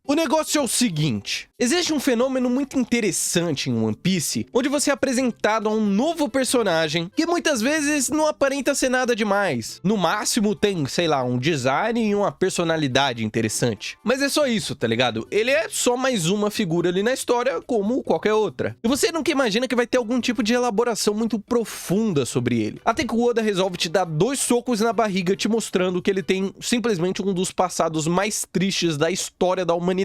O negócio é o seguinte, existe um fenômeno muito interessante em One Piece, onde você é apresentado a um novo personagem que muitas vezes não aparenta ser nada demais. No máximo tem, sei lá, um design e uma personalidade interessante. Mas é só isso, tá ligado? Ele é só mais uma figura ali na história, como qualquer outra. E você nunca imagina que vai ter algum tipo de elaboração muito profunda sobre ele. Até que o Oda resolve te dar 2 socos na barriga, te mostrando que ele tem simplesmente um dos passados mais tristes da história da humanidade.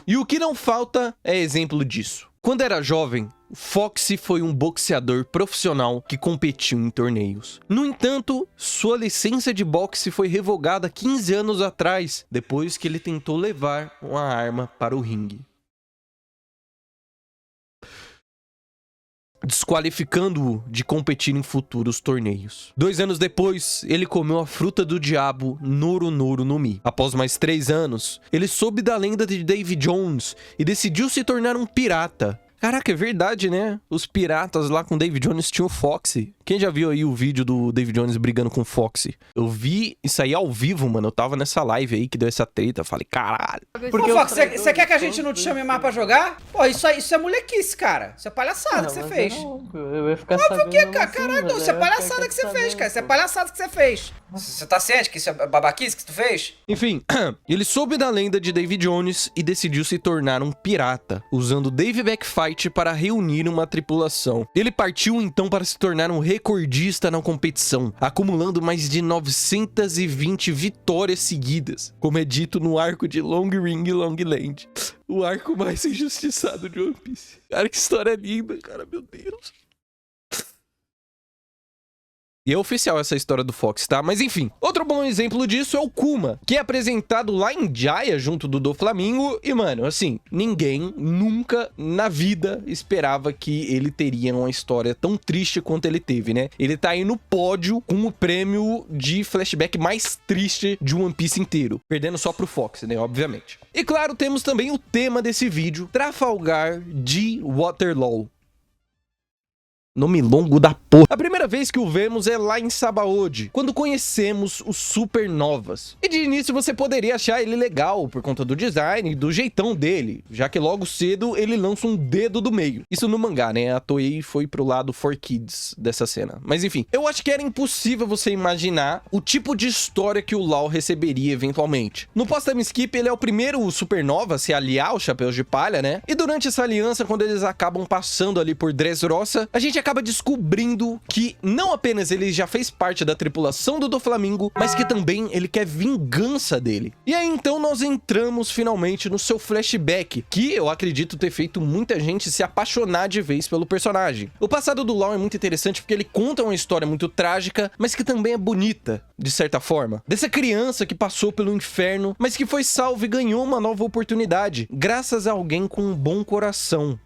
E o que não falta é exemplo disso. Quando era jovem, Foxy foi um boxeador profissional que competiu em torneios. No entanto, sua licença de boxe foi revogada 15 anos atrás, depois que ele tentou levar uma arma para o ringue, desqualificando-o de competir em futuros torneios. 2 anos depois, ele comeu a fruta do diabo Noro Noro no Mi. Após mais 3 anos, ele soube da lenda de Davy Jones e decidiu se tornar um pirata. Caraca, é verdade, né? Os piratas lá com Davy Jones tinham o Foxy. Quem já viu aí o vídeo do Davy Jones brigando com o Foxy? Eu vi isso aí ao vivo, mano. Eu tava nessa live aí que deu essa treta. Eu falei, caralho. Porque ô, Fox, você quer que a gente não te chame mais pra jogar? Pô, isso é molequice, cara. Isso é palhaçada que você fez. Eu ia ficar Óbvio que, cara. assim, Caraca, isso é palhaçada que você fez, cara. Isso é palhaçada que você fez. Você tá ciente que isso é babaquice que tu fez? Enfim, ele soube da lenda de Davy Jones e decidiu se tornar um pirata, usando Davy Backfight para reunir uma tripulação. Ele partiu então para se tornar um recordista na competição, acumulando mais de 920 vitórias seguidas, como é dito no arco de Long Ring Long Land, o arco mais injustiçado de One Piece. Cara, que história linda, cara, meu Deus. E é oficial essa história do Fox, tá? Mas enfim, outro bom exemplo disso é o Kuma, que é apresentado lá em Jaya junto do Doflamingo. E, mano, assim, ninguém nunca na vida esperava que ele teria uma história tão triste quanto ele teve, né? Ele tá aí no pódio com o prêmio de flashback mais triste de One Piece inteiro, perdendo só pro Fox, né? Obviamente. E claro, temos também o tema desse vídeo, Trafalgar de Waterloo. Nome longo da porra. A primeira vez que o vemos é lá em Sabaody, quando conhecemos os Supernovas. E de início você poderia achar ele legal por conta do design e do jeitão dele, já que logo cedo ele lança um dedo do meio. Isso no mangá, né? A Toei foi pro lado 4Kids dessa cena. Mas enfim, eu acho que era impossível você imaginar o tipo de história que o Law receberia eventualmente. No pós-time skip, ele é o primeiro Supernova a se aliar aos Chapéus de Palha, né? E durante essa aliança, quando eles acabam passando ali por Dressrosa, a gente acaba descobrindo que não apenas ele já fez parte da tripulação do Doflamingo, mas que também ele quer vingança dele. E aí então nós entramos finalmente no seu flashback, que eu acredito ter feito muita gente se apaixonar de vez pelo personagem. O passado do Law é muito interessante porque ele conta uma história muito trágica, mas que também é bonita, de certa forma. Dessa criança que passou pelo inferno, mas que foi salva e ganhou uma nova oportunidade, graças a alguém com um bom coração.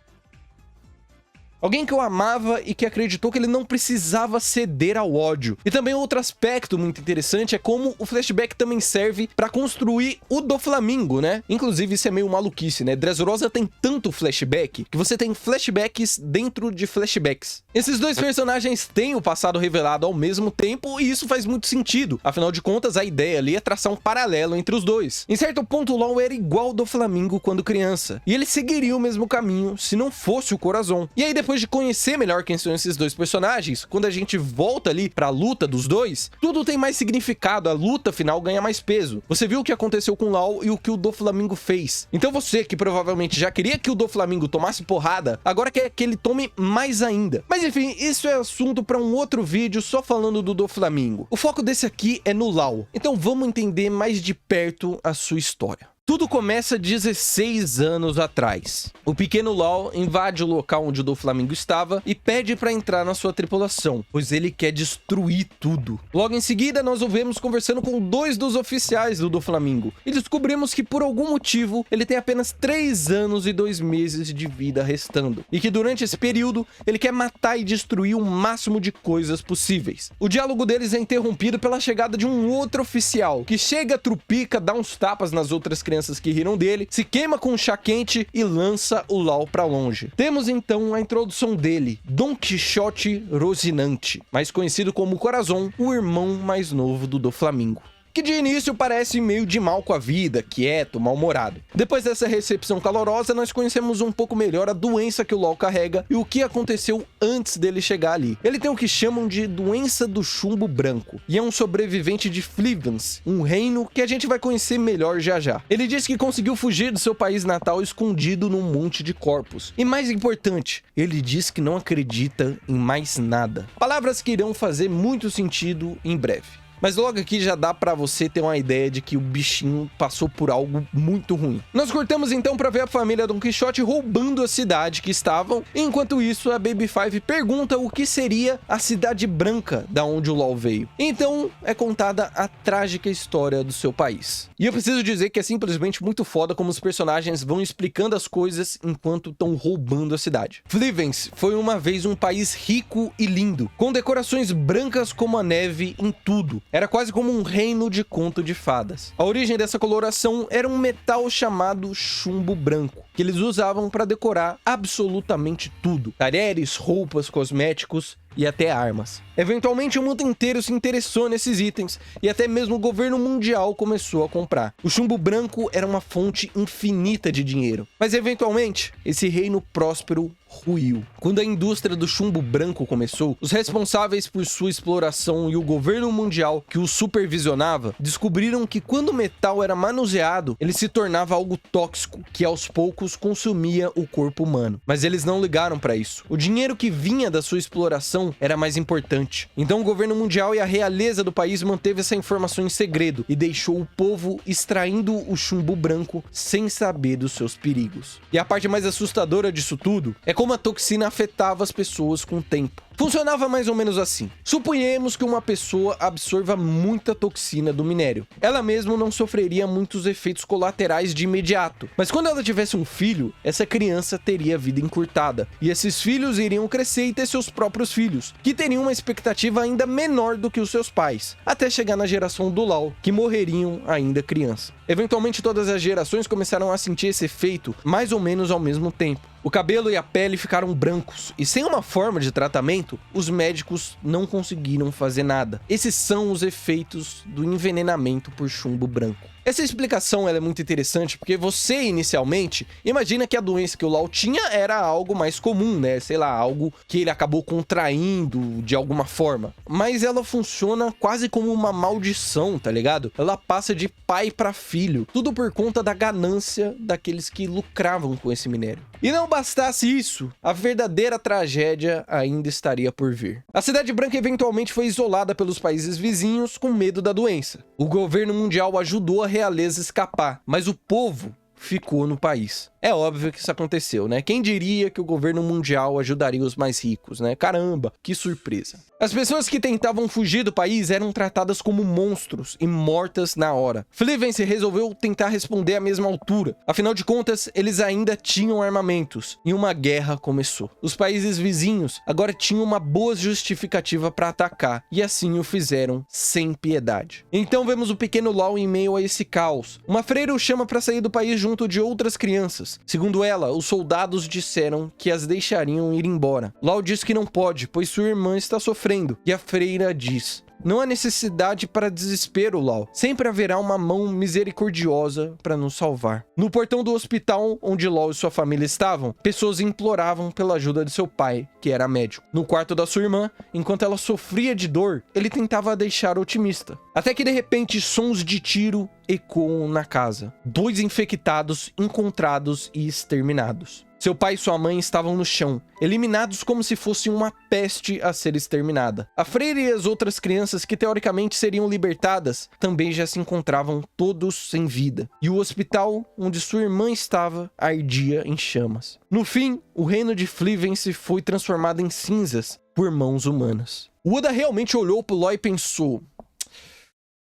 Alguém que eu amava e que acreditou que ele não precisava ceder ao ódio. E também outro aspecto muito interessante é como o flashback também serve pra construir o Doflamingo, né? Inclusive isso é meio maluquice, né? Dressrosa tem tanto flashback que você tem flashbacks dentro de flashbacks. Esses dois personagens têm o passado revelado ao mesmo tempo e isso faz muito sentido. Afinal de contas, a ideia ali é traçar um paralelo entre os dois. Em certo ponto, o Law era igual ao Doflamingo quando criança. E ele seguiria o mesmo caminho se não fosse o Corazon. E aí depois de conhecer melhor quem são esses dois personagens, quando a gente volta ali pra luta dos dois, tudo tem mais significado, a luta final ganha mais peso. Você viu o que aconteceu com o Law e o que o Doflamingo fez. Então você, que provavelmente já queria que o Doflamingo tomasse porrada, agora quer que ele tome mais ainda. Mas enfim, isso é assunto pra um outro vídeo só falando do Doflamingo. O foco desse aqui é no Law, então vamos entender mais de perto a sua história. Tudo começa 16 anos atrás. O pequeno Law invade o local onde o Doflamingo estava e pede para entrar na sua tripulação, pois ele quer destruir tudo. Logo em seguida, nós o vemos conversando com 2 dos oficiais do Doflamingo e descobrimos que por algum motivo ele tem apenas 3 anos e 2 meses de vida restando, e que durante esse período ele quer matar e destruir o máximo de coisas possíveis. O diálogo deles é interrompido pela chegada de um outro oficial, que chega, trupica, dá uns tapas nas outras crianças que riram dele, se queima com um chá quente e lança o Law pra longe. Temos então a introdução dele, Don Quixote Rocinante, mais conhecido como Corazon, o irmão mais novo do Doflamingo. que de início parece meio de mal com a vida, quieto, mal-humorado. Depois dessa recepção calorosa, nós conhecemos um pouco melhor a doença que o LoL carrega e o que aconteceu antes dele chegar ali. Ele tem o que chamam de doença do chumbo branco, e é um sobrevivente de Flivens, um reino que a gente vai conhecer melhor já já. Ele diz que conseguiu fugir do seu país natal escondido num monte de corpos. E mais importante, ele diz que não acredita em mais nada. Palavras que irão fazer muito sentido em breve. Mas logo aqui já dá pra você ter uma ideia de que o bichinho passou por algo muito ruim. Nós cortamos então pra ver a família Don Quixote roubando a cidade que estavam. Enquanto isso, a Baby Five pergunta o que seria a Cidade Branca da onde o LoL veio. Então é contada a trágica história do seu país. E eu preciso dizer que é simplesmente muito foda como os personagens vão explicando as coisas enquanto estão roubando a cidade. Flivens foi uma vez um país rico e lindo, com decorações brancas como a neve em tudo. Era quase como um reino de conto de fadas. A origem dessa coloração era um metal chamado chumbo branco, que eles usavam para decorar absolutamente tudo. Talheres, roupas, cosméticos e até armas. Eventualmente o mundo inteiro se interessou nesses itens e até mesmo o governo mundial começou a comprar. O chumbo branco era uma fonte infinita de dinheiro, mas eventualmente esse reino próspero ruiu. Quando a indústria do chumbo branco começou, os responsáveis por sua exploração e o governo mundial que o supervisionava descobriram que quando o metal era manuseado, ele se tornava algo tóxico que aos poucos consumia o corpo humano. Mas eles não ligaram para isso. O dinheiro que vinha da sua exploração era mais importante. Então o governo mundial e a realeza do país manteve essa informação em segredo e deixou o povo extraindo o chumbo branco sem saber dos seus perigos. E a parte mais assustadora disso tudo é como a toxina afetava as pessoas com o tempo. Funcionava mais ou menos assim. Suponhamos que uma pessoa absorva muita toxina do minério. Ela mesma não sofreria muitos efeitos colaterais de imediato. Mas quando ela tivesse um filho, essa criança teria a vida encurtada. E esses filhos iriam crescer e ter seus próprios filhos, que teriam uma expectativa ainda menor do que os seus pais, até chegar na geração do LoL, que morreriam ainda criança. Eventualmente todas as gerações começaram a sentir esse efeito mais ou menos ao mesmo tempo. O cabelo e a pele ficaram brancos, e sem uma forma de tratamento, os médicos não conseguiram fazer nada. Esses são os efeitos do envenenamento por chumbo branco. Essa explicação ela é muito interessante porque você, inicialmente, imagina que a doença que o LoL tinha era algo mais comum, né? Sei lá, algo que ele acabou contraindo de alguma forma. Mas ela funciona quase como uma maldição, tá ligado? Ela passa de pai para filho, tudo por conta da ganância daqueles que lucravam com esse minério. E não bastasse isso, a verdadeira tragédia ainda estaria por vir. A Cidade Branca eventualmente foi isolada pelos países vizinhos com medo da doença. O governo mundial ajudou a realeza escapar, mas o povo ficou no país. É óbvio que isso aconteceu, né? Quem diria que o governo mundial ajudaria os mais ricos, né? Caramba, que surpresa. As pessoas que tentavam fugir do país eram tratadas como monstros e mortas na hora. Flivens resolveu tentar responder à mesma altura. Afinal de contas, eles ainda tinham armamentos e uma guerra começou. Os países vizinhos agora tinham uma boa justificativa para atacar e assim o fizeram sem piedade. Então vemos o pequeno LoL em meio a esse caos. Uma freira o chama para sair do país junto de outras crianças. Segundo ela, os soldados disseram que as deixariam ir embora. LoL diz que não pode, pois sua irmã está sofrendo. E a freira diz: não há necessidade para desespero, LoL. Sempre haverá uma mão misericordiosa para nos salvar. No portão do hospital onde LoL e sua família estavam, pessoas imploravam pela ajuda de seu pai, que era médico. No quarto da sua irmã, enquanto ela sofria de dor, ele tentava a deixar otimista. Até que de repente sons de tiro ecoam na casa. 2 infectados encontrados e exterminados. Seu pai e sua mãe estavam no chão, eliminados como se fosse uma peste a ser exterminada. A freira e as outras crianças que teoricamente seriam libertadas também já se encontravam todos sem vida. E o hospital onde sua irmã estava ardia em chamas. No fim, o reino de Flivens foi transformado em cinzas por mãos humanas. O Oda realmente olhou pro LoL e pensou: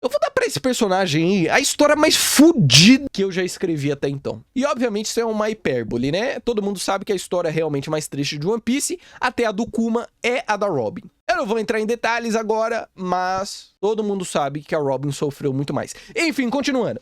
eu vou dar pra esse personagem aí a história mais fodida que eu já escrevi até então. E obviamente isso é uma hipérbole, né? Todo mundo sabe que a história realmente mais triste de One Piece, até a do Kuma, é a da Robin. Eu não vou entrar em detalhes agora, mas todo mundo sabe que a Robin sofreu muito mais. Enfim, continuando.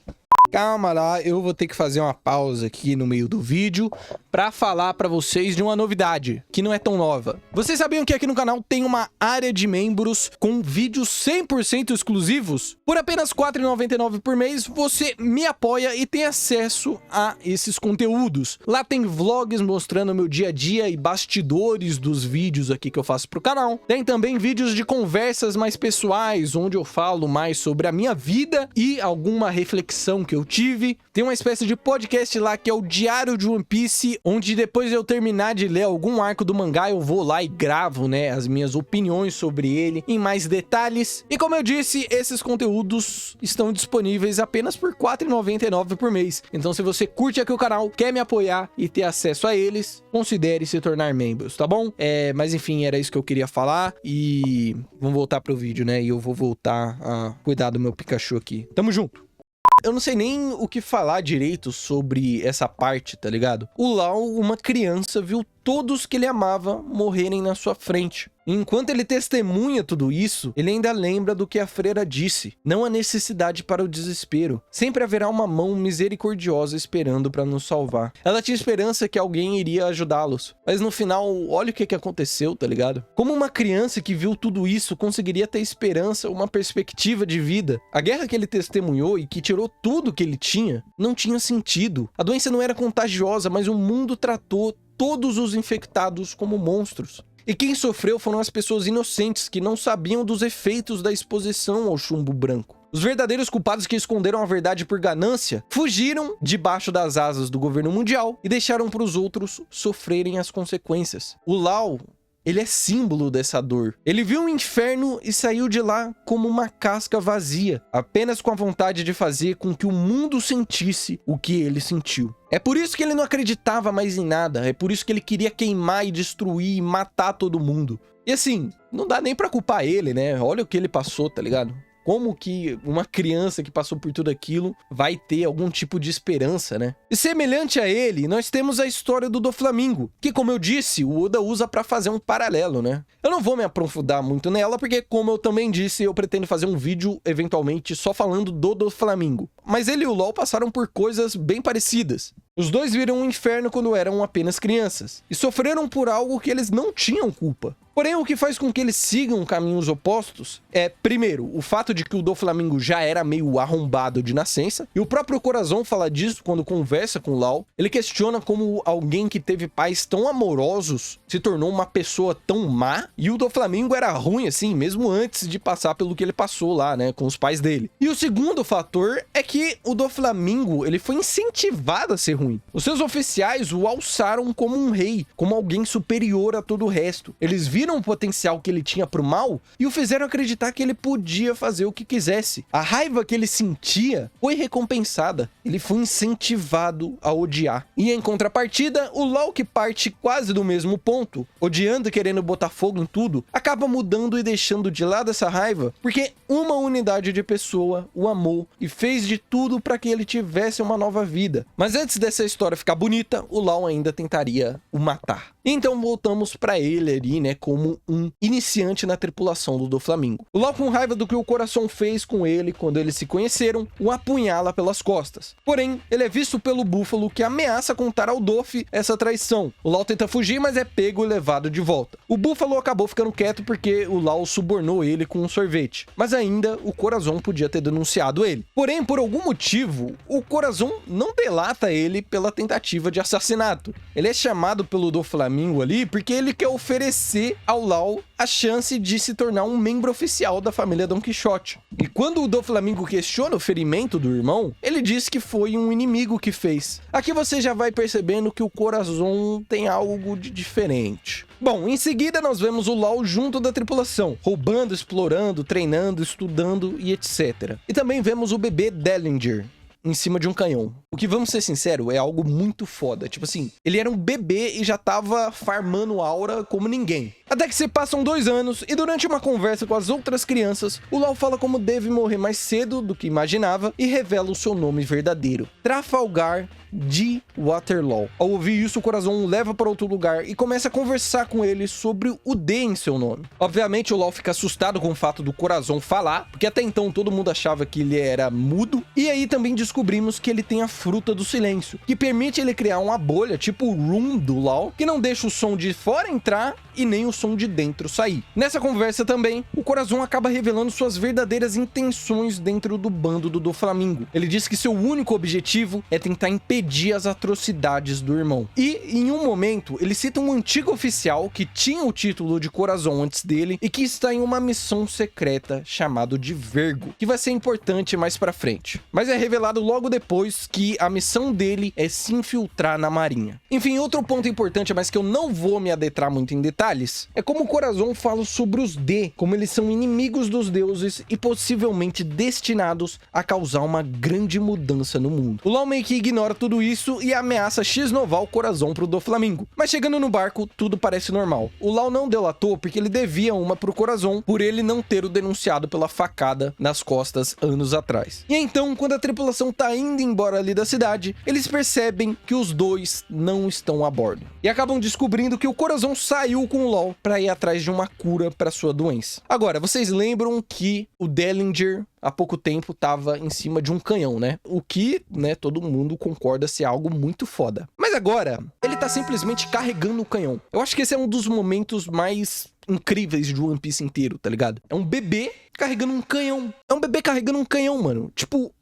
Calma lá, eu vou ter que fazer uma pausa aqui no meio do vídeo pra falar pra vocês de uma novidade, que não é tão nova. Vocês sabiam que aqui no canal tem uma área de membros com vídeos 100% exclusivos? Por apenas R$ 4,99 por mês, você me apoia e tem acesso a esses conteúdos. Lá tem vlogs mostrando meu dia a dia e bastidores dos vídeos aqui que eu faço pro canal. Tem também vídeos de conversas mais pessoais, onde eu falo mais sobre a minha vida e alguma reflexão que eu tive. Tem uma espécie de podcast lá que é o Diário de One Piece, onde depois de eu terminar de ler algum arco do mangá, eu vou lá e gravo, né, as minhas opiniões sobre ele em mais detalhes. E como eu disse, esses conteúdos estão disponíveis apenas por R$ 4,99 por mês. Então se você curte aqui o canal, quer me apoiar e ter acesso a eles, considere se tornar membros, tá bom? Mas enfim, era isso que eu queria falar e vamos voltar pro vídeo, né? E eu vou voltar a cuidar do meu Pikachu aqui. Tamo junto! Eu não sei nem o que falar direito sobre essa parte, tá ligado? O Lau, uma criança, viu todos que ele amava morrerem na sua frente. Enquanto ele testemunha tudo isso, ele ainda lembra do que a freira disse. Não há necessidade para o desespero. Sempre haverá uma mão misericordiosa esperando para nos salvar. Ela tinha esperança que alguém iria ajudá-los. Mas no final, olha o que aconteceu, tá ligado? Como uma criança que viu tudo isso conseguiria ter esperança, uma perspectiva de vida? A guerra que ele testemunhou e que tirou tudo que ele tinha, não tinha sentido. A doença não era contagiosa, mas o mundo tratou todos os infectados como monstros. E quem sofreu foram as pessoas inocentes que não sabiam dos efeitos da exposição ao chumbo branco. Os verdadeiros culpados que esconderam a verdade por ganância fugiram debaixo das asas do governo mundial e deixaram para os outros sofrerem as consequências. O Lau, ele é símbolo dessa dor. Ele viu o inferno e saiu de lá como uma casca vazia, apenas com a vontade de fazer com que o mundo sentisse o que ele sentiu. É por isso que ele não acreditava mais em nada, é por isso que ele queria queimar e destruir e matar todo mundo. E assim, não dá nem pra culpar ele, né? Olha o que ele passou, tá ligado? Como que uma criança que passou por tudo aquilo vai ter algum tipo de esperança, né? E semelhante a ele, nós temos a história do Doflamingo, que, como eu disse, o Oda usa pra fazer um paralelo, né? Eu não vou me aprofundar muito nela, porque, como eu também disse, eu pretendo fazer um vídeo, eventualmente, só falando do Doflamingo. Mas ele e o LoL passaram por coisas bem parecidas. Os dois viram um inferno quando eram apenas crianças, e sofreram por algo que eles não tinham culpa. Porém, o que faz com que eles sigam caminhos opostos é, primeiro, o fato de que o Doflamingo já era meio arrombado de nascença, e o próprio Corazon fala disso quando conversa com o Lau. Ele questiona como alguém que teve pais tão amorosos se tornou uma pessoa tão má, e o Doflamingo era ruim assim, mesmo antes de passar pelo que ele passou lá, né, com os pais dele. E o segundo fator é que o Doflamingo, ele foi incentivado a ser ruim. Os seus oficiais o alçaram como um rei, como alguém superior a todo o resto. Eles viram o potencial que ele tinha pro mal e o fizeram acreditar que ele podia fazer o que quisesse. A raiva que ele sentia foi recompensada. Ele foi incentivado a odiar. E em contrapartida, o Lau, que parte quase do mesmo ponto, odiando e querendo botar fogo em tudo, acaba mudando e deixando de lado essa raiva, porque uma unidade de pessoa o amou e fez de tudo para que ele tivesse uma nova vida. Mas antes dessa história ficar bonita, o Lau ainda tentaria o matar. Então voltamos para ele ali, né, como um iniciante na tripulação do Doflamingo. O Lau, com raiva do que o Coração fez com ele quando eles se conheceram, o apunhala pelas costas. Porém, ele é visto pelo Búfalo, que ameaça contar ao Doff essa traição. O Lau tenta fugir, mas é pego e levado de volta. O Búfalo acabou ficando quieto porque o Lau subornou ele com um sorvete. Mas ainda, o Corazon podia ter denunciado ele. Porém, por algum motivo, o Corazon não delata ele pela tentativa de assassinato. Ele é chamado pelo Doflamingo ali porque ele quer oferecer ao Lau a chance de se tornar um membro oficial da família Don Quixote. E quando o Doflamingo questiona o ferimento do irmão, ele diz que foi um inimigo que fez. Aqui você já vai percebendo que o Corazon tem algo de diferente. Bom, em seguida nós vemos o Lau junto da tripulação, roubando, explorando, treinando, estudando e etc. E também vemos o bebê Dellinger em cima de um canhão. O que, vamos ser sinceros, é algo muito foda. Tipo assim, ele era um bebê e já tava farmando aura como ninguém. Até que se passam 2 anos e durante uma conversa com as outras crianças, o Law fala como deve morrer mais cedo do que imaginava e revela o seu nome verdadeiro, Trafalgar de Waterloo. Ao ouvir isso, o Corazon o leva para outro lugar e começa a conversar com ele sobre o D em seu nome. Obviamente, o Law fica assustado com o fato do Corazon falar, porque até então todo mundo achava que ele era mudo. E aí também descobrimos que ele tem a fruta do silêncio, que permite ele criar uma bolha, tipo o Room do Law, que não deixa o som de fora entrar e nem o som de dentro sair. Nessa conversa também, o Corazon acaba revelando suas verdadeiras intenções dentro do bando do Doflamingo. Ele diz que seu único objetivo é tentar impedir as atrocidades do irmão. E, em um momento, ele cita um antigo oficial que tinha o título de Corazon antes dele e que está em uma missão secreta chamado de Vergo, que vai ser importante mais pra frente. Mas é revelado logo depois que a missão dele é se infiltrar na marinha. Enfim, outro ponto importante, mas que eu não vou me adentrar muito em detalhes, é como o Corazon fala sobre os D, como eles são inimigos dos deuses e possivelmente destinados a causar uma grande mudança no mundo. O Law meio que ignora tudo isso e ameaça X-novar o Corazon pro Doflamingo. Mas chegando no barco, tudo parece normal. O Law não delatou porque ele devia uma pro Corazon por ele não ter o denunciado pela facada nas costas anos atrás. E então, quando a tripulação tá indo embora ali da cidade, eles percebem que os dois não estão a bordo. E acabam descobrindo que o Corazon saiu com o Law pra ir atrás de uma cura pra sua doença. Agora, vocês lembram que o Dellinger há pouco tempo tava em cima de um canhão, né? O que, né, todo mundo concorda ser algo muito foda. Mas agora, ele tá simplesmente carregando o canhão. Eu acho que esse é um dos momentos mais incríveis de One Piece inteiro, tá ligado? É um bebê carregando um canhão. É um bebê carregando um canhão, mano. Tipo...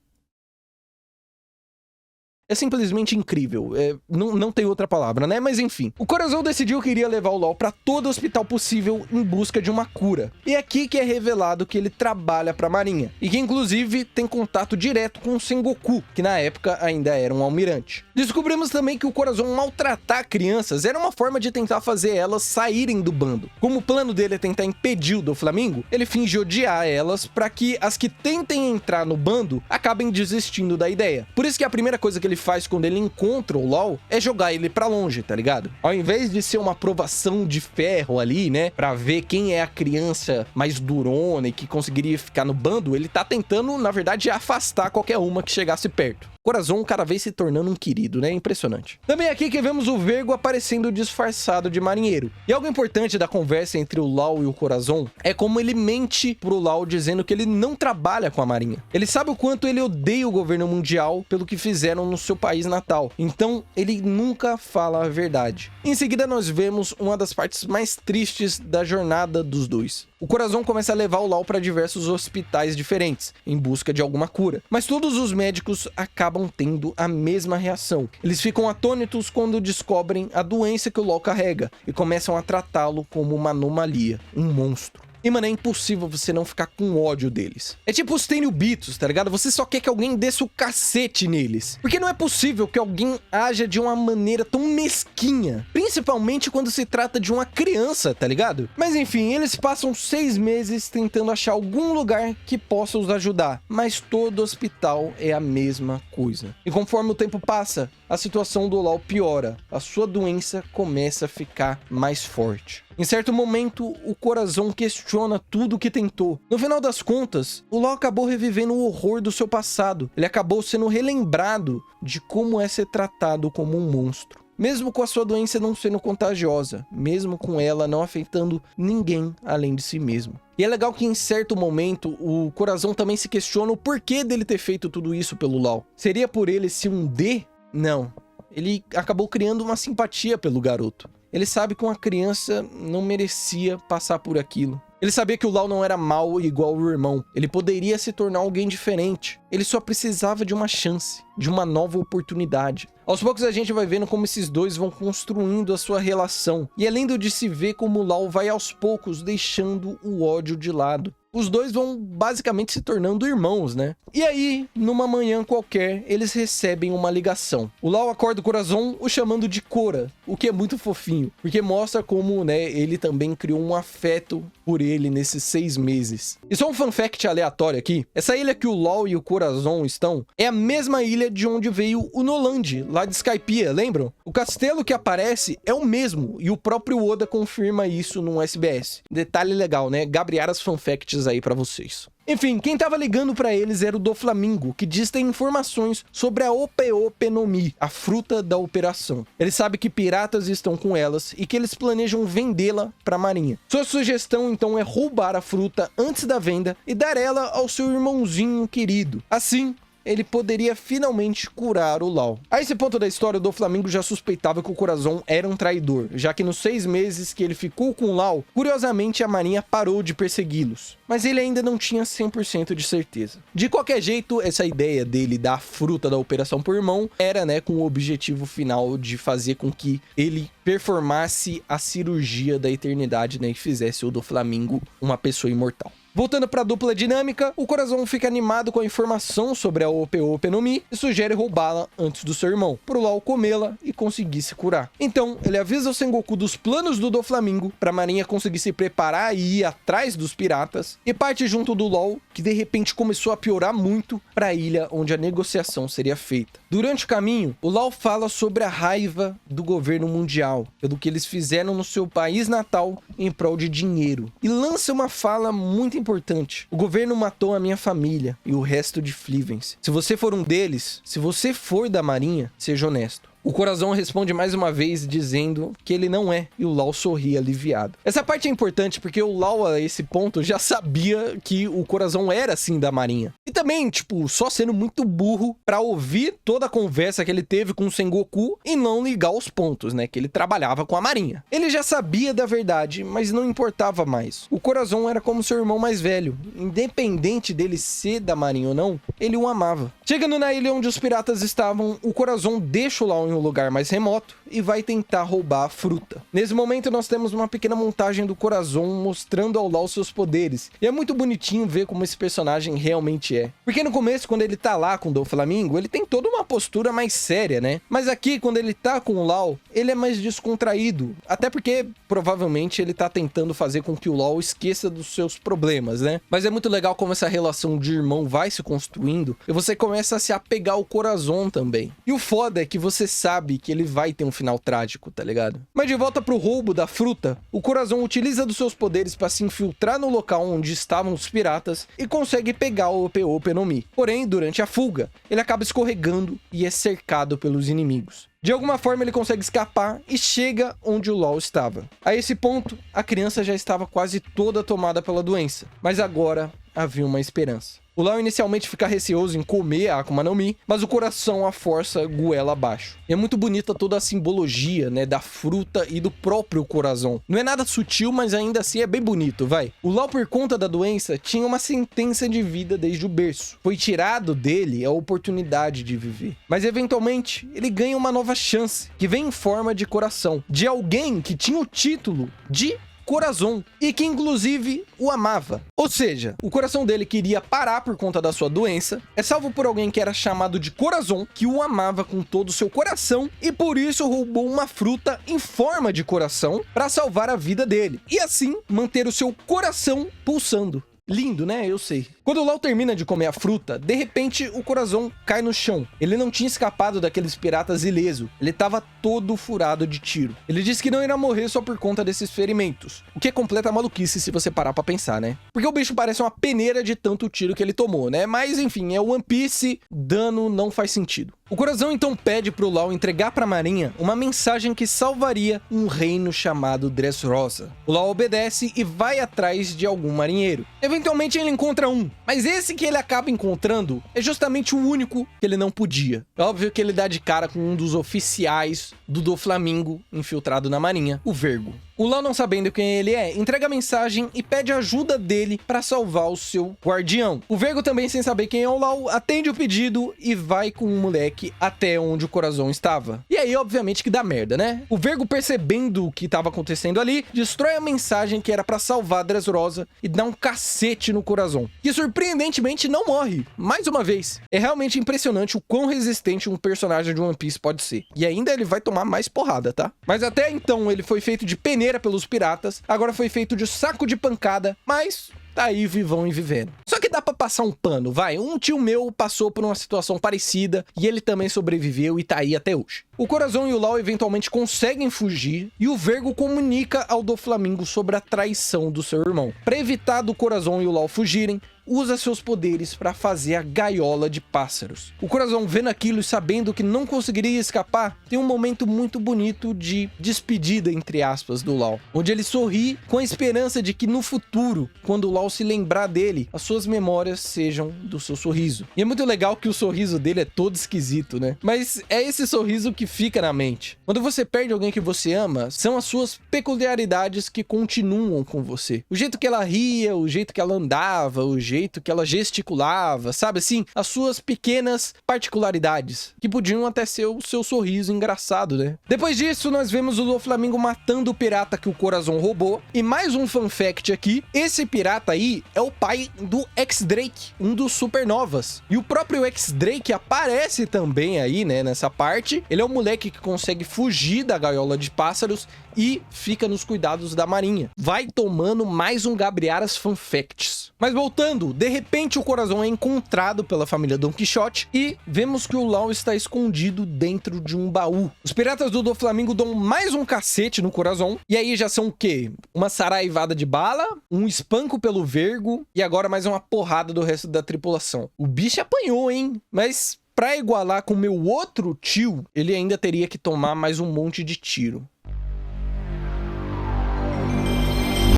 é simplesmente incrível, não tem outra palavra, né? Mas enfim, o Corazon decidiu que iria levar o Law para todo hospital possível em busca de uma cura. E é aqui que é revelado que ele trabalha para a Marinha, e que inclusive tem contato direto com o Sengoku, que na época ainda era um almirante. Descobrimos também que o Corazon maltratar crianças era uma forma de tentar fazer elas saírem do bando. Como o plano dele é tentar impedir o Doflamingo, ele finge odiar elas para que as que tentem entrar no bando acabem desistindo da ideia. Por isso que a primeira coisa que ele faz quando ele encontra o Law é jogar ele pra longe, tá ligado? Ao invés de ser uma provação de ferro ali, né, pra ver quem é a criança mais durona e que conseguiria ficar no bando, ele tá tentando, na verdade, afastar qualquer uma que chegasse perto. Corazon cada vez se tornando um querido, né? Impressionante. Também aqui que vemos o Vergo aparecendo disfarçado de marinheiro. E algo importante da conversa entre o Law e o Corazon é como ele mente pro Law dizendo que ele não trabalha com a marinha. Ele sabe o quanto ele odeia o governo mundial pelo que fizeram no seu país natal. Então, ele nunca fala a verdade. Em seguida, nós vemos uma das partes mais tristes da jornada dos dois. O Corazon começa a levar o Law para diversos hospitais diferentes, em busca de alguma cura. Mas todos os médicos acabam tendo a mesma reação. Eles ficam atônitos quando descobrem a doença que o Law carrega e começam a tratá-lo como uma anomalia, um monstro. E, mano, é impossível você não ficar com ódio deles. É tipo os Tenryubitos, tá ligado? Você só quer que alguém desça o cacete neles. Porque não é possível que alguém haja de uma maneira tão mesquinha. Principalmente quando se trata de uma criança, tá ligado? Mas enfim, eles passam 6 meses tentando achar algum lugar que possa os ajudar. Mas todo hospital é a mesma coisa. E conforme o tempo passa, a situação do Law piora. A sua doença começa a ficar mais forte. Em certo momento, o Corazon questiona tudo o que tentou. No final das contas, o Law acabou revivendo o horror do seu passado. Ele acabou sendo relembrado de como é ser tratado como um monstro. Mesmo com a sua doença não sendo contagiosa, mesmo com ela não afetando ninguém além de si mesmo. E é legal que em certo momento o Corazon também se questiona o porquê dele ter feito tudo isso pelo Law. Seria por ele ser um D? Não. Ele acabou criando uma simpatia pelo garoto. Ele sabe que uma criança não merecia passar por aquilo. Ele sabia que o Law não era mau igual o irmão. Ele poderia se tornar alguém diferente. Ele só precisava de uma chance, de uma nova oportunidade. Aos poucos a gente vai vendo como esses dois vão construindo a sua relação. E é lindo de se ver como o Law vai aos poucos deixando o ódio de lado. Os dois vão basicamente se tornando irmãos, né? E aí, numa manhã qualquer, eles recebem uma ligação. O Law acorda o Corazon o chamando de Cora, o que é muito fofinho, porque mostra como, né, ele também criou um afeto por ele nesses 6 meses. E só um fun fact aleatório aqui, essa ilha que o Law e o Corazon estão, é a mesma ilha de onde veio o Noland, lá de Skypiea, lembram? O castelo que aparece é o mesmo, e o próprio Oda confirma isso no SBS. Detalhe legal, né? Gabriaras fun facts aí pra vocês. Enfim, quem tava ligando pra eles era o Doflamingo, que diz ter informações sobre a Ope-Ope no Mi, a fruta da operação. Ele sabe que piratas estão com elas e que eles planejam vendê-la pra marinha. Sua sugestão então é roubar a fruta antes da venda e dar ela ao seu irmãozinho querido. Assim, ele poderia finalmente curar o Law. A esse ponto da história, o Doflamingo já suspeitava que o Corazon era um traidor, já que nos 6 meses que ele ficou com o Law, curiosamente a marinha parou de persegui-los. Mas ele ainda não tinha 100% de certeza. De qualquer jeito, essa ideia dele dar a fruta da operação por irmão era, né, com o objetivo final de fazer com que ele performasse a cirurgia da eternidade, né, e fizesse o Doflamingo uma pessoa imortal. Voltando para a dupla dinâmica, o Corazon fica animado com a informação sobre a Ope-Ope no Mi e sugere roubá-la antes do seu irmão, pro Law comê-la e conseguir se curar. Então, ele avisa o Sengoku dos planos do Doflamingo para a marinha conseguir se preparar e ir atrás dos piratas, e parte junto do Law, que de repente começou a piorar muito, para a ilha onde a negociação seria feita. Durante o caminho, o Law fala sobre a raiva do governo mundial, pelo que eles fizeram no seu país natal em prol de dinheiro, e lança uma fala muito importante. O governo matou a minha família e o resto de Flivens. Se você for um deles, se você for da marinha, seja honesto. O Corazon responde mais uma vez dizendo que ele não é, e o Law sorri aliviado. Essa parte é importante porque o Law a esse ponto já sabia que o Corazon era assim da marinha. E também, tipo, só sendo muito burro pra ouvir toda a conversa que ele teve com o Sengoku e não ligar os pontos, né, que ele trabalhava com a marinha. Ele já sabia da verdade, mas não importava mais. O Corazon era como seu irmão mais velho. Independente dele ser da marinha ou não, ele o amava. Chegando na ilha onde os piratas estavam, o Corazon deixa o Law em um lugar mais remoto e vai tentar roubar a fruta. Nesse momento nós temos uma pequena montagem do Corazon mostrando ao Law seus poderes, e é muito bonitinho ver como esse personagem realmente é. Porque no começo, quando ele tá lá com o Doflamingo, ele tem toda uma postura mais séria, né? Mas aqui, quando ele tá com o Law, ele é mais descontraído, até porque provavelmente ele tá tentando fazer com que o Law esqueça dos seus problemas, né? Mas é muito legal como essa relação de irmão vai se construindo e você começa a se apegar ao Corazon também. E o foda é que você sabe que ele vai ter um final trágico, tá ligado? Mas de volta pro roubo da fruta, o Corazon utiliza dos seus poderes para se infiltrar no local onde estavam os piratas e consegue pegar o Ope-Ope no Mi. Porém, durante a fuga, ele acaba escorregando e é cercado pelos inimigos. De alguma forma ele consegue escapar e chega onde o Law estava. A esse ponto, a criança já estava quase toda tomada pela doença, mas agora havia uma esperança. O Law inicialmente fica receoso em comer a Akuma no Mi, mas o coração a força goela abaixo. E é muito bonita toda a simbologia, né, da fruta e do próprio Corazon. Não é nada sutil, mas ainda assim é bem bonito, vai. O Law, por conta da doença, tinha uma sentença de vida desde o berço. Foi tirado dele a oportunidade de viver. Mas eventualmente, ele ganha uma nova chance, que vem em forma de coração, de alguém que tinha o título de Corazon, e que inclusive o amava. Ou seja, o coração dele queria parar por conta da sua doença, é salvo por alguém que era chamado de Corazon, que o amava com todo o seu coração, e por isso roubou uma fruta em forma de coração para salvar a vida dele, e assim manter o seu coração pulsando. Lindo, né? Eu sei. Quando o Law termina de comer a fruta, de repente o Corazon cai no chão. Ele não tinha escapado daqueles piratas ileso. Ele estava todo furado de tiro. Ele disse que não irá morrer só por conta desses ferimentos. O que é completa maluquice se você parar pra pensar, né? Porque o bicho parece uma peneira de tanto tiro que ele tomou, né? Mas enfim, é One Piece, dano não faz sentido. O Corazon então pede pro Law entregar pra marinha uma mensagem que salvaria um reino chamado Dressrosa. O Law obedece e vai atrás de algum marinheiro. Eventualmente ele encontra um, mas esse que ele acaba encontrando é justamente o único que ele não podia. É óbvio que ele dá de cara com um dos oficiais do Doflamingo infiltrado na marinha, o Vergo. O Law, não sabendo quem ele é, entrega a mensagem e pede ajuda dele para salvar o seu guardião. O Vergo, também sem saber quem é o Law, atende o pedido e vai com o moleque até onde o Corazon estava. E aí, obviamente, que dá merda, né? O Vergo, percebendo o que estava acontecendo ali, destrói a mensagem que era para salvar a Dressrosa e dá um cacete no Corazon, que surpreendentemente não morre, mais uma vez. É realmente impressionante o quão resistente um personagem de One Piece pode ser. E ainda ele vai tomar mais porrada, tá? Mas até então ele foi feito de peneira maneira pelos piratas, agora foi feito de saco de pancada, mas tá aí vivão e vivendo. Só que dá pra passar um pano, vai. Um tio meu passou por uma situação parecida e ele também sobreviveu e tá aí até hoje. O Corazon e o Law eventualmente conseguem fugir e o Vergo comunica ao Doflamingo sobre a traição do seu irmão. Para evitar do Corazon e o Law fugirem, usa seus poderes para fazer a gaiola de pássaros. O Corazon, vendo aquilo e sabendo que não conseguiria escapar, tem um momento muito bonito de despedida, entre aspas, do Law, onde ele sorri com a esperança de que no futuro, quando o Law se lembrar dele, as suas memórias sejam do seu sorriso. E é muito legal que o sorriso dele é todo esquisito, né? Mas é esse sorriso que fica na mente. Quando você perde alguém que você ama, são as suas peculiaridades que continuam com você. O jeito que ela ria, o jeito que ela andava, o jeito que ela gesticulava, sabe assim? As suas pequenas particularidades, que podiam até ser o seu sorriso engraçado, né? Depois disso, nós vemos o Doflamingo matando o pirata que o Corazon roubou. E mais um fun fact aqui, esse pirata aí é o pai do X-Drake, um dos supernovas. E o próprio X-Drake aparece também aí, né, nessa parte. Ele é um moleque que consegue fugir da gaiola de pássaros e fica nos cuidados da marinha. Vai tomando mais um Gabriaras Fun Facts. Mas voltando, de repente o Corazon é encontrado pela família Don Quixote e vemos que o Law está escondido dentro de um baú. Os piratas do Doflamingo dão mais um cacete no Corazon e aí já são o quê? Uma saraivada de bala, um espanco pelo Vergo e agora mais uma porrada do resto da tripulação. O bicho apanhou, hein? Mas pra igualar com o meu outro tio, ele ainda teria que tomar mais um monte de tiro.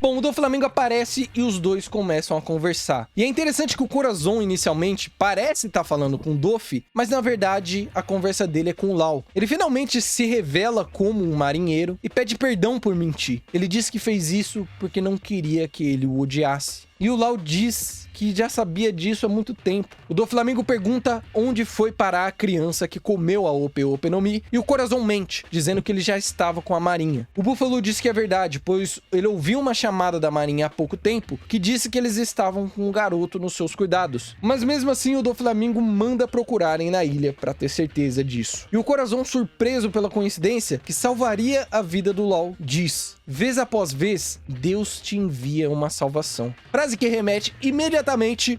Bom, o Doflamingo aparece e os dois começam a conversar. E é interessante que o Corazon, inicialmente, parece estar falando com o Doff, mas na verdade, a conversa dele é com o Law. Ele finalmente se revela como um marinheiro e pede perdão por mentir. Ele diz que fez isso porque não queria que ele o odiasse. E o Law diz que já sabia disso há muito tempo. O Doflamingo pergunta onde foi parar a criança que comeu a Ope no Mi, e o Corazon mente, dizendo que ele já estava com a marinha. O Búfalo diz que é verdade, pois ele ouviu uma chamada da marinha há pouco tempo, que disse que eles estavam com um garoto nos seus cuidados. Mas mesmo assim, o Doflamingo manda procurarem na ilha para ter certeza disso. E o Corazon, surpreso pela coincidência que salvaria a vida do Law, diz: vez após vez, Deus te envia uma salvação. Frase que remete imediatamente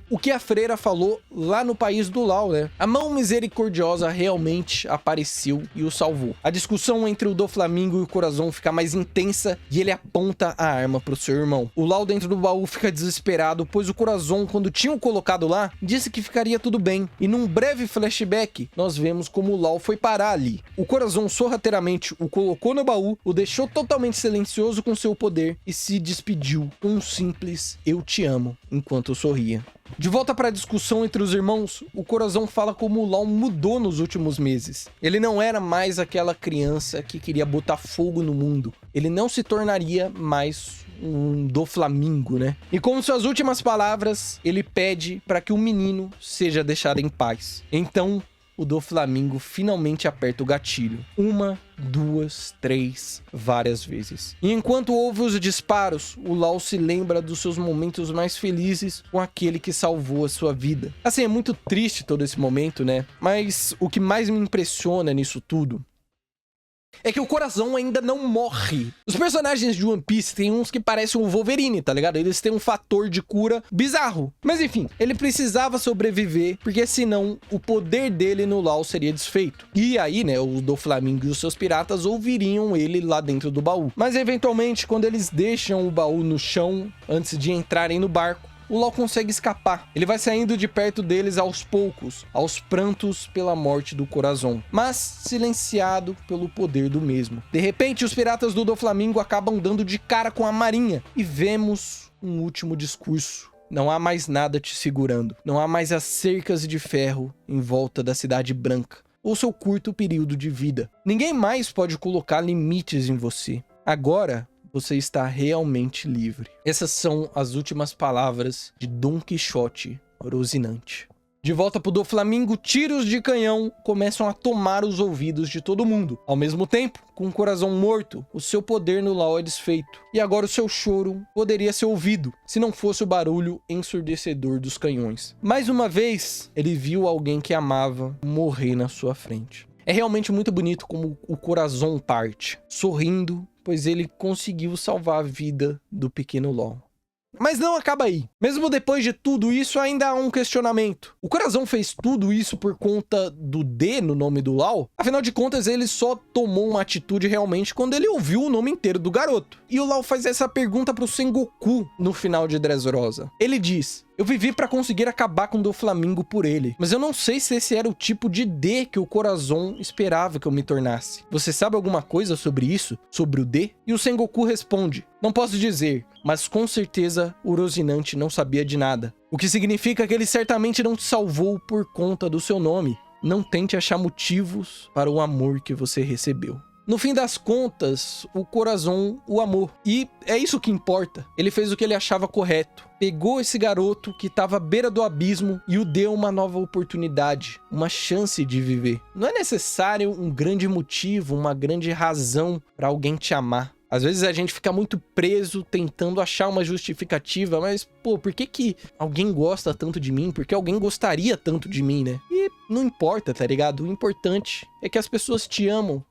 o que a freira falou lá no país do Law, né? A mão misericordiosa realmente apareceu e o salvou. A discussão entre o Doflamingo e o Corazon fica mais intensa e ele aponta a arma pro seu irmão. O Law dentro do baú fica desesperado, pois o Corazon, quando tinham colocado lá, disse que ficaria tudo bem. E num breve flashback, nós vemos como o Law foi parar ali. O Corazon sorrateiramente o colocou no baú, o deixou totalmente silencioso com seu poder e se despediu com um simples "eu te amo", enquanto sorria. De volta para a discussão entre os irmãos, o Corazon fala como o Law mudou nos últimos meses. Ele não era mais aquela criança que queria botar fogo no mundo. Ele não se tornaria mais um Doflamingo, né? E com suas últimas palavras, ele pede para que o menino seja deixado em paz. Então, o Doflamingo finalmente aperta o gatilho. 1, 2, 3, várias vezes. E enquanto ouve os disparos, o Law se lembra dos seus momentos mais felizes com aquele que salvou a sua vida. Assim, é muito triste todo esse momento, né? Mas o que mais me impressiona nisso tudo é que o Corazon ainda não morre. Os personagens de One Piece tem uns que parecem o Wolverine, tá ligado? Eles têm um fator de cura bizarro. Mas enfim, ele precisava sobreviver, porque senão o poder dele no Law seria desfeito. E aí, né, o Doflamingo e os seus piratas ouviriam ele lá dentro do baú. Mas eventualmente, quando eles deixam o baú no chão, antes de entrarem no barco, o Law consegue escapar. Ele vai saindo de perto deles aos poucos, aos prantos pela morte do Corazon, mas silenciado pelo poder do mesmo. De repente, os piratas do Doflamingo acabam dando de cara com a marinha e vemos um último discurso. Não há mais nada te segurando. Não há mais as cercas de ferro em volta da Cidade Branca, ou seu curto período de vida. Ninguém mais pode colocar limites em você. Agora, você está realmente livre. Essas são as últimas palavras de Don Quixote Rocinante. De volta pro Doflamingo, tiros de canhão começam a tomar os ouvidos de todo mundo. Ao mesmo tempo, com o Corazon morto, o seu poder no Law é desfeito. E agora o seu choro poderia ser ouvido, se não fosse o barulho ensurdecedor dos canhões. Mais uma vez, ele viu alguém que amava morrer na sua frente. É realmente muito bonito como o Corazon parte, sorrindo, pois ele conseguiu salvar a vida do pequeno LOL. Mas não acaba aí. Mesmo depois de tudo isso, ainda há um questionamento. O Corazon fez tudo isso por conta do D no nome do Lau? Afinal de contas, ele só tomou uma atitude realmente quando ele ouviu o nome inteiro do garoto. E o Lau faz essa pergunta pro Sengoku no final de Dressrosa. Ele diz: eu vivi pra conseguir acabar com o Doflamingo por ele, mas eu não sei se esse era o tipo de D que o Corazon esperava que eu me tornasse. Você sabe alguma coisa sobre isso? Sobre o D? E o Sengoku responde: não posso dizer, mas com certeza o Rosinante não sabia de nada. O que significa que ele certamente não te salvou por conta do seu nome. Não tente achar motivos para o amor que você recebeu. No fim das contas, o Corazon o amou. E é isso que importa. Ele fez o que ele achava correto. Pegou esse garoto que estava à beira do abismo e o deu uma nova oportunidade, uma chance de viver. Não é necessário um grande motivo, uma grande razão para alguém te amar. Às vezes a gente fica muito preso tentando achar uma justificativa, mas, pô, por que alguém gosta tanto de mim? Por que alguém gostaria tanto de mim, né? E não importa, tá ligado? O importante é que as pessoas te amam.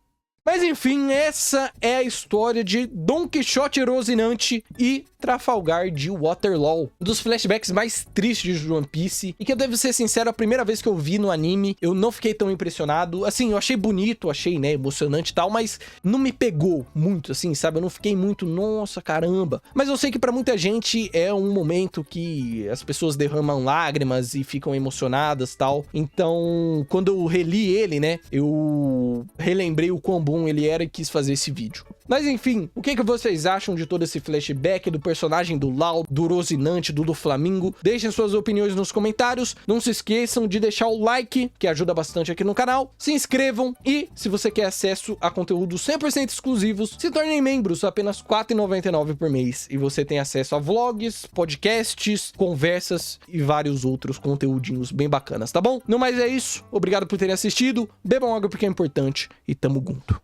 Mas enfim, essa é a história de Don Quixote Rocinante e Trafalgar de Waterloo. Um dos flashbacks mais tristes de One Piece. E que eu devo ser sincero, a primeira vez que eu vi no anime, eu não fiquei tão impressionado. Assim, eu achei bonito, achei, né, emocionante e tal, mas não me pegou muito, assim, sabe? Eu não fiquei muito, nossa, caramba. Mas eu sei que pra muita gente é um momento que as pessoas derramam lágrimas e ficam emocionadas e tal. Então, quando eu reli ele, né, eu relembrei o quão bom ele era e quis fazer esse vídeo. Mas enfim, o que vocês acham de todo esse flashback do personagem do Lau, do Rosinante, do Doflamingo? Deixem suas opiniões nos comentários. Não se esqueçam de deixar o like, que ajuda bastante aqui no canal. Se inscrevam e, se você quer acesso a conteúdos 100% exclusivos, se tornem membros, apenas R$ 4,99 por mês. E você tem acesso a vlogs, podcasts, conversas e vários outros conteúdinhos bem bacanas, tá bom? No mais é isso. Obrigado por terem assistido. Bebam água porque é importante e tamo junto.